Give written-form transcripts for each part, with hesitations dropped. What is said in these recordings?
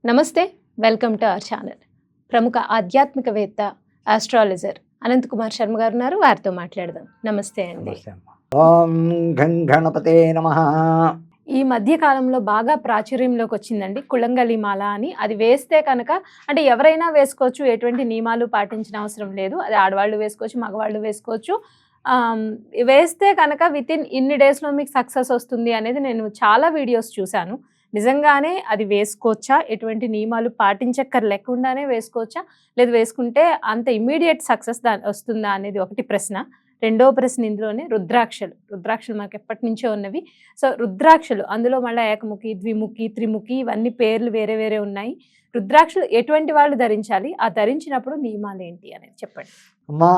నమస్తే, welcome to our channel. ప్రముఖ ఆధ్యాత్మికవేత్త, ఆస్ట్రాలజర్ అనంత్ కుమార్ శర్మ గారు ఉన్నారు. వారితో మాట్లాడదాం. నమస్తే అండి. నమస్తే అమ్మ. ఓం గం గణపతే నమః. ఈ మధ్య కాలంలో బాగా ప్రాచుర్యంలోకి వచ్చిందండి కుళంగలి మాల అని. అది వేస్తే కనుక అంటే ఎవరైనా వేసుకోవచ్చు, ఎటువంటి నియమాలు పాటించిన అవసరం లేదు. అది ఆడవాళ్ళు వేసుకోవచ్చు, మగవాళ్ళు వేసుకోవచ్చు. వేస్తే కనుక వితిన్ ఇన్ని డేస్లో మీకు సక్సెస్ వస్తుంది అనేది నేను చాలా వీడియోస్ చూశాను. నిజంగానే అది వేసుకోవచ్చా? ఎటువంటి నియమాలు పాటించక్కర్లేకుండానే వేసుకోవచ్చా? లేదు వేసుకుంటే అంత ఇమ్మీడియట్ సక్సెస్ వస్తుందా అనేది ఒకటి ప్రశ్న. రెండో ప్రశ్న ఇందులోనే రుద్రాక్షలు మనకు ఎప్పటి నుంచో ఉన్నవి. సో రుద్రాక్షలు అందులో మళ్ళీ ఏకముఖి, ద్విముఖి, త్రిముఖి ఇవన్నీ పేర్లు వేరే వేరే ఉన్నాయి. రుద్రాక్షలు ఎటువంటి వాళ్ళు ధరించాలి? ఆ ధరించినప్పుడు నియమాలు ఏంటి అనేది చెప్పండి. అమ్మా,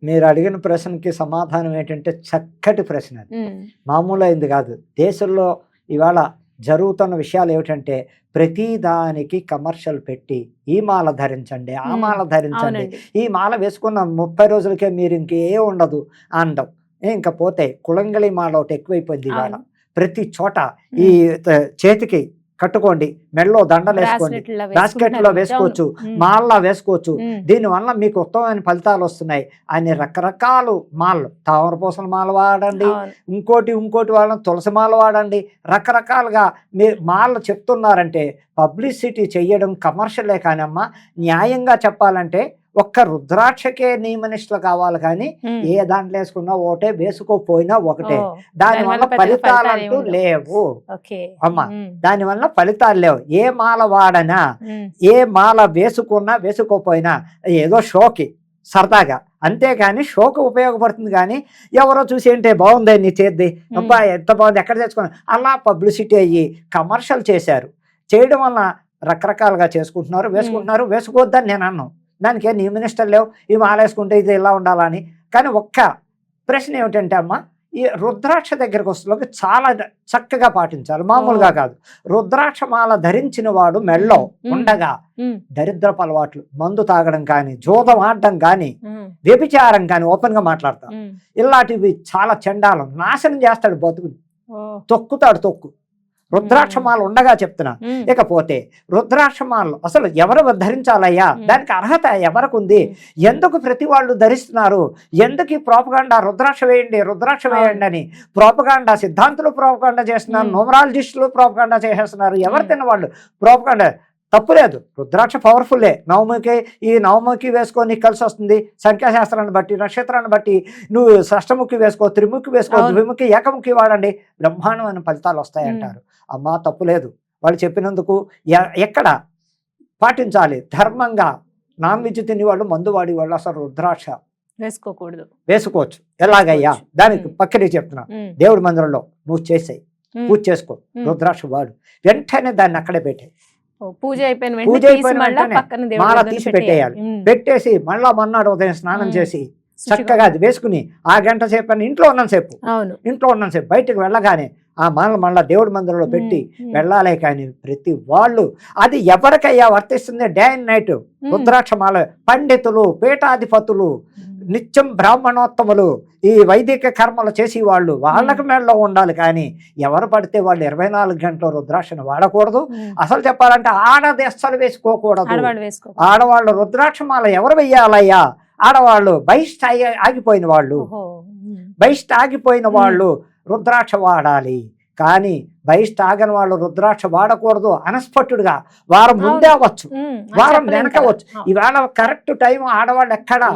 మీరు అడిగిన ప్రశ్నకి సమాధానం ఏంటంటే చక్కటి ప్రశ్న. అది మామూలు అయింది కాదు. దేశంలో ఇవాళ జరుగుతున్న విషయాలు ఏమిటంటే ప్రతి దానికి కమర్షియల్ పెట్టి ఈ మాల ధరించండి, ఆ మాల ధరించండి, ఈ మాల వేసుకున్న 30 రోజులకే మీరు ఇంకే ఉండదు అనడం. ఇంకా పోతే కుళంగలి మాల ఒకటి ఎక్కువైపోయింది ఇవాళ. ప్రతి చోట ఈ చేతికి కట్టుకోండి, మెడలో దండలు వేసుకోండి, బాస్కెట్లో వేసుకోవచ్చు, మాల్లా వేసుకోవచ్చు. దీనివల్ల మీకు ఉత్తమమైన ఫలితాలు వస్తున్నాయి. అన్ని రకరకాలు మాలలు, తామరపూసల మాల వాడండి, ఇంకోటి వాళ్ళని తులసి మాల వాడండి. రకరకాలుగా మీరు మాలలు చెప్తున్నారంటే పబ్లిసిటీ చెయ్యడం కమర్షియలే. కానమ్మా న్యాయంగా చెప్పాలంటే ఒక్క రుద్రాక్షకే నియమనిష్టలు కావాలి, కానీ ఏ దాంట్లో వేసుకున్నా ఒకటే, వేసుకోపోయినా ఒకటే. దానివల్ల ఫలితాలంటూ లేవు అమ్మా. దానివల్ల ఫలితాలు లేవు. ఏ మాల వాడనా, ఏ మాల వేసుకున్నా వేసుకోపోయినా ఏదో షోకి సరదాగా, అంతేగాని షోకు ఉపయోగపడుతుంది. కానీ ఎవరో చూసి ఏంటే బాగుంది నీ చేద్ది, అబ్బాయి ఎంత బాగుంది, ఎక్కడ తెచ్చుకున్నా, అలా పబ్లిసిటీ అయ్యి కమర్షియల్ చేశారు. చేయడం వల్ల రకరకాలుగా చేసుకుంటున్నారు, వేసుకుంటున్నారు. వేసుకోవద్దని నేను అన్నాను. దానికి ఏ నియమనిష్టలు లేవు. ఈ మాల వేసుకుంటే ఇది ఇలా ఉండాలని. కానీ ఒక్క ప్రశ్న ఏమిటంటే అమ్మ, ఈ రుద్రాక్ష దగ్గరకు వస్తున్నది చాలా చక్కగా పాటించాలి, మామూలుగా కాదు. రుద్రాక్ష మాల ధరించిన వాడు మెళ్ళో ఉండగా దరిద్రపు అలవాట్లు, మందు తాగడం కానీ, జూదం ఆడడం కానీ, వ్యభిచారం కానీ, ఓపెన్ గా మాట్లాడతాం, ఇలాంటివి చాలా చండాలం, నాశనం చేస్తాడు బతుకుని, తొక్కుతాడు తొక్కు. రుద్రాక్షమాల ఉండగా చెప్తున్నా. ఇకపోతే రుద్రాక్షమాలు అసలు ఎవరు ధరించాలయ్యా, దానికి అర్హత ఎవరికి ఉంది, ఎందుకు ప్రతి వాళ్ళు ధరిస్తున్నారు, ఎందుకు ఈ ప్రోపగాండా రుద్రాక్ష వేయండి అని ప్రోపగాండా, సిద్ధాంతులు ప్రోపగాండా చేస్తున్నారు, న్యూమరాలజిస్టులు ప్రోపగాండా చేసేస్తున్నారు. ఎవరు తిన్నవాళ్ళు ప్రోపగాండా తప్పులేదు. రుద్రాక్ష పవర్ఫుల్లే. నవముఖి వేసుకొని కలిసి వస్తుంది. సంఖ్యాశాస్త్రాన్ని బట్టి, నక్షత్రాన్ని బట్టి నువ్వు షష్టముఖి వేసుకో, త్రిముఖి వేసుకో, ద్విముఖి, ఏకముఖి వాడండి, బ్రహ్మాండమైన ఫలితాలు వస్తాయంటారు. అమ్మా తప్పులేదు. వాళ్ళు చెప్పినందుకు ఎక్కడ పాటించాలి ధర్మంగా. నాన్ వెజ్ తిని వాళ్ళు, మందు వాడి వాళ్ళు అసలు రుద్రాక్ష వేసుకోకూడదు. వేసుకోవచ్చు. ఎలాగయ్యా, దానికి పక్కనే చెప్తున్నా. దేవుడి మందిరంలో నువ్వు చేసేయి, పూజ చేసుకో, రుద్రాక్ష వాడు, వెంటనే దాన్ని అక్కడే పెట్టాయి. పూజ అయిపోయిన మాల తీసి పెట్టేయాలి. పెట్టేసి మళ్ళా మన్నాడు ఉదయం స్నానం చేసి చక్కగా అది వేసుకుని ఆ గంట సేపు ఇంట్లో ఉన్నంతసేపు బయటకు వెళ్ళగానే ఆ మాల మళ్ళా దేవుడి మందిరంలో పెట్టి వెళ్ళాలే. కానీ ప్రతి వాళ్ళు అది ఎవరికయ్యా వర్తిస్తుంది? డే అండ్ నైట్ రుద్రాక్ష మాల పండితులు, పీఠాధిపతులు, నిత్యం బ్రాహ్మణోత్తములు, ఈ వైదిక కర్మలు చేసి వాళ్ళు, వాళ్ళకి మేడలో ఉండాలి. కానీ ఎవరు పడితే వాళ్ళు 24 గంటలు రుద్రాక్షను వాడకూడదు. అసలు చెప్పాలంటే ఆడది అస్సలు వేసుకోకూడదు. ఆడవాళ్ళు రుద్రాక్షమాల ఎవరు వెయ్యాలయ్యా? ఆడవాళ్ళు బహిష్ట ఆగిపోయిన వాళ్ళు రుద్రాక్ష వాడాలి. కానీ బహిష్ట ఆగని వాళ్ళు రుద్రాక్ష వాడకూడదు. అనస్పట్టుడుగా వారం ముందే అవ్వచ్చు, వారం వెనకవచ్చు. ఇవాళ కరెక్ట్ టైం ఆడవాళ్ళు ఎక్కడా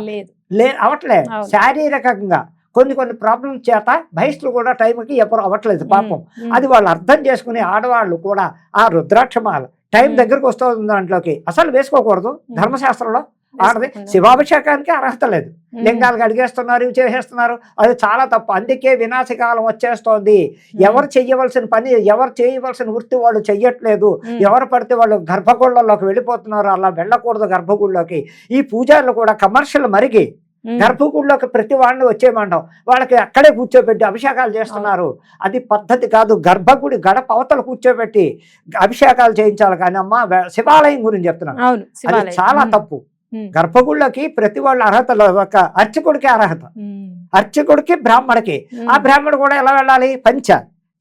అవట్లే. శారీరకంగా కొన్ని ప్రాబ్లమ్స్ చేత బహిష్టులు కూడా టైంకి ఎవరు అవ్వట్లేదు పాపం. అది వాళ్ళు అర్థం చేసుకుని ఆడవాళ్ళు కూడా ఆ రుద్రాక్షమాల టైం దగ్గరకు వస్తుంది దాంట్లోకి అసలు వేసుకోకూడదు. ధర్మశాస్త్రంలో ఆడది శివాభిషేకానికి అర్హత లేదు. లింగాలకు అడిగేస్తున్నారు, ఇవి చేసేస్తున్నారు. అది చాలా తప్పు. అందుకే వినాశకాలం వచ్చేస్తోంది. ఎవరు చెయ్యవలసిన పని, ఎవరు చేయవలసిన వృత్తి వాళ్ళు చెయ్యట్లేదు. ఎవరు పడితే వాళ్ళు గర్భగుళ్ళలోకి వెళ్ళిపోతున్నారు. అలా వెళ్ళకూడదు గర్భగుళ్ళలోకి. ఈ పూజారులు కూడా కమర్షియల్ మరిగి గర్భగుడిలోకి ప్రతి వాడిని వచ్చేయమంటాం, వాళ్ళకి అక్కడే కూర్చోబెట్టి అభిషేకాలు చేస్తున్నారు. అది పద్ధతి కాదు. గర్భగుడి గడప అవతల కూర్చోబెట్టి అభిషేకాలు చేయించాలి. కానీ అమ్మ శివాలయం గురించి చెప్తున్నాను, అది చాలా తప్పు. గర్భగుళ్ళకి ప్రతి వాళ్ళ అర్హత, ఒక అర్చకుడికి అర్హత, అర్చకుడికి బ్రాహ్మడికి. ఆ బ్రాహ్మడు కూడా ఎలా వెళ్ళాలి? పంచ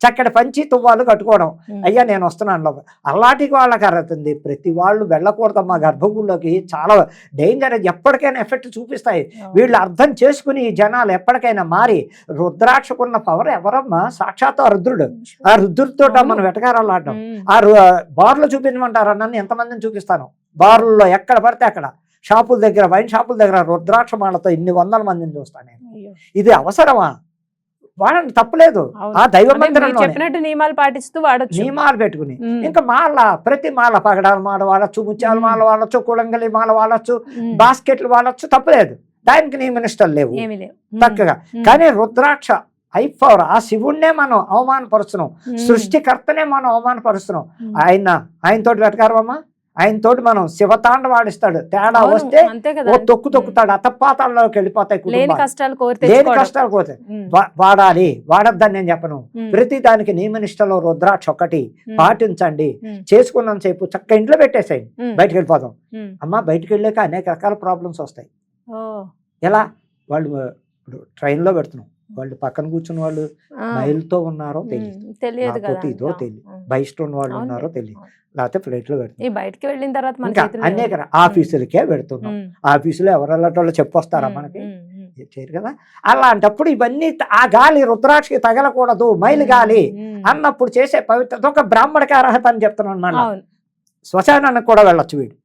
చక్కటి పంచి తువ్వాలు కట్టుకోవడం, అయ్యా నేను వస్తున్నాను లోపల. అలాంటి వాళ్ళకి అర్హత ఉంది. ప్రతి వాళ్ళు వెళ్ళకూడదమ్మా గర్భగుడిలోకి, చాలా డేంజర్, ఎప్పటికైనా ఎఫెక్ట్ చూపిస్తాయి. వీళ్ళు అర్థం చేసుకుని ఈ జనాలు ఎప్పటికైనా మారి, రుద్రాక్షకున్న పవర్ ఎవరమ్మా? సాక్షాత్తు ఆ రుద్రుడు. ఆ రుద్రుడితో మనం వెటకారాలు ఆడడం. ఆ బార్లు చూపించమంటారా నన్ను? ఎంతమందిని చూపిస్తాను బార్లలో, ఎక్కడ పడితే అక్కడ షాపుల దగ్గర, వైన్ షాపుల దగ్గర రుద్రాక్ష మాలతో ఇన్ని వందల మందిని చూస్తాను నేను. ఇది అవసరమా? వాడండి, తప్పలేదు. ఆ దైవ మందిరంలో చెప్పినట్టు నియమాలు పాటిస్తూ వాడచ్చు, నియమాలు పెట్టుకుని. ఇంకా మాల, ప్రతి మాల, పగడాల మాల వాడచ్చు, ముత్యాల మాల వాడచ్చు, కులంగలి మాల వాడచ్చు, బాస్కెట్లు వాడచ్చు, తప్పలేదు. దానికి నియమ నిష్టలు లేవు చక్కగా. కానీ రుద్రాక్ష హైపవర్, ఆ శివుణ్ణే మనం అవమానపరుస్తున్నాం, సృష్టికర్తనే మనం అవమానపరుస్తున్నాం. ఆయనతోటి వెటకారమమ్మా? ఆయనతోటి మనం శివతాండ వాడిస్తాడు. తేడా వస్తే తొక్కుతాడు, అతపాతాల్లోకి వెళ్ళిపోతాయి కుటుంబాలు. లేని కష్టాలు కోతాయి. వాడాలి, వాడద్దని నేను చెప్పను. ప్రతి దానికి నియమనిష్టలో రుద్రాక్ష ఒకటి పాటించండి. చేసుకున్నంత సేపు చక్కగా ఇంట్లో పెట్టేసేయండి, బయటకు వెళ్ళిపోదాం. అమ్మా బయటకు వెళ్ళాక అనేక రకాల ప్రాబ్లమ్స్ వస్తాయి. ఎలా? వాళ్ళు ఇప్పుడు ట్రైన్లో పెడుతున్నాం, వాళ్ళు పక్కన కూర్చున్న వాళ్ళు మైల్తో ఉన్నారో తెలియదు, ఇదో తెలియదు, బయట ఉన్న వాళ్ళు ఉన్నారో తెలియదు, లేకపోతే ప్లేట్లో పెడుతున్నాం. బయటకి వెళ్ళిన తర్వాత అనేక ఆఫీసులకే పెడుతున్నాం. ఆఫీసులో ఎవరెళ్ళటోళ్ళు చెప్పొస్తారా మనకి? చేయరు కదా. అలాంటప్పుడు ఇవన్నీ ఆ గాలి రుద్రాక్షకి తగలకూడదు, మైలు గాలి అన్నప్పుడు చేసే పవిత్రత ఒక బ్రాహ్మడికి అర్హత అని చెప్తున్నాను అన్నమాట. శ్మశానానికి కూడా వెళ్ళొచ్చు వీడు,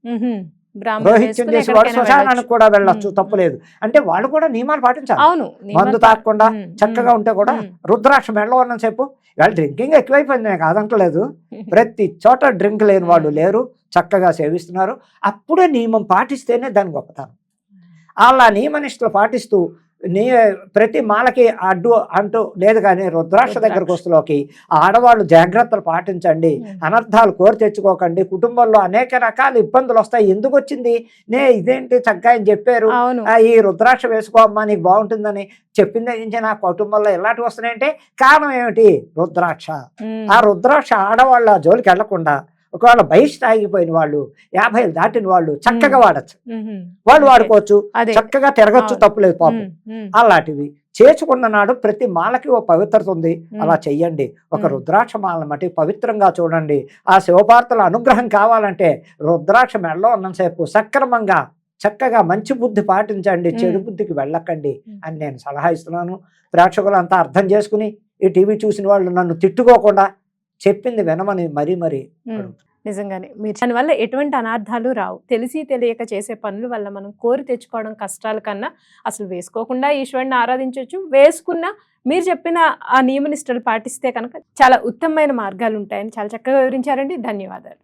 రోహిత్యం చేసేవాడు శ్మశానానికి కూడా వెళ్ళొచ్చు, తప్పులేదు. అంటే వాళ్ళు కూడా నియమాలు పాటించాలి. మందు తాగకుండా చక్కగా ఉంటే కూడా రుద్రాక్ష మెడలో ఉన్న సేపు. వాళ్ళు డ్రింకింగ్ ఎక్కువైపోయింది, నేను కాదంటలేదు. ప్రతి చోట డ్రింక్ లేని వాళ్ళు లేరు, చక్కగా సేవిస్తున్నారు. అప్పుడే నియమం పాటిస్తేనే దాని గొప్పతనం. అలా నియమనిష్టలు పాటిస్తూ ప్రతి మాలకి అడ్డు అంటూ లేదు. కానీ రుద్రాక్ష దగ్గరకు వస్తులోకి ఆడవాళ్ళు జాగ్రత్తలు పాటించండి, అనర్థాలు కోరి తెచ్చుకోకండి. కుటుంబంలో అనేక రకాల ఇబ్బందులు వస్తాయి. ఎందుకు వచ్చింది? ఇదేంటి చక్కగా అని చెప్పారు, ఈ రుద్రాక్ష వేసుకోమ్మా నీకు బాగుంటుందని చెప్పింది నుంచి నా కుటుంబంలో ఇలాంటివి వస్తున్నాయంటే కారణం ఏమిటి? రుద్రాక్ష. ఆ రుద్రాక్ష ఆడవాళ్ళ జోలికి వెళ్లకుండా, ఒకవేళ బహిష్ట ఆగిపోయిన వాళ్ళు, 50 దాటిన వాళ్ళు చక్కగా వాడచ్చు, వాళ్ళు వాడుకోవచ్చు, చక్కగా తిరగచ్చు, తప్పులేదు పాపం. అలాంటివి చేసుకున్న నాడు ప్రతి మాలకి ఓ పవిత్రత ఉంది. అలా చెయ్యండి. ఒక రుద్రాక్ష మాల మట్టి పవిత్రంగా చూడండి. ఆ శివపార్వతుల అనుగ్రహం కావాలంటే రుద్రాక్ష మెడలో ఉన్నంతసేపు సక్రమంగా చక్కగా మంచి బుద్ధి పాటించండి, చెడు బుద్ధికి వెళ్ళకండి అని నేను సలహా ఇస్తున్నాను. ప్రేక్షకులంతా అర్థం చేసుకుని ఈ టీవీ చూసిన వాళ్ళు నన్ను తిట్టుకోకుండా చెప్పింది వినమని మరీ నిజంగానే మీరు దానివల్ల ఎటువంటి అనార్థాలు రావు. తెలిసి తెలియక చేసే పనుల వల్ల మనం కోరి తెచ్చుకోవడం కష్టాల కన్నా అసలు వేసుకోకుండా ఈశ్వరుని ఆరాధించవచ్చు. వేసుకున్నా మీరు చెప్పిన ఆ నియమనిష్టలు పాటిస్తే కనుక చాలా ఉత్తమమైన మార్గాలు ఉంటాయని చాలా చక్కగా వివరించారండి. ధన్యవాదాలు.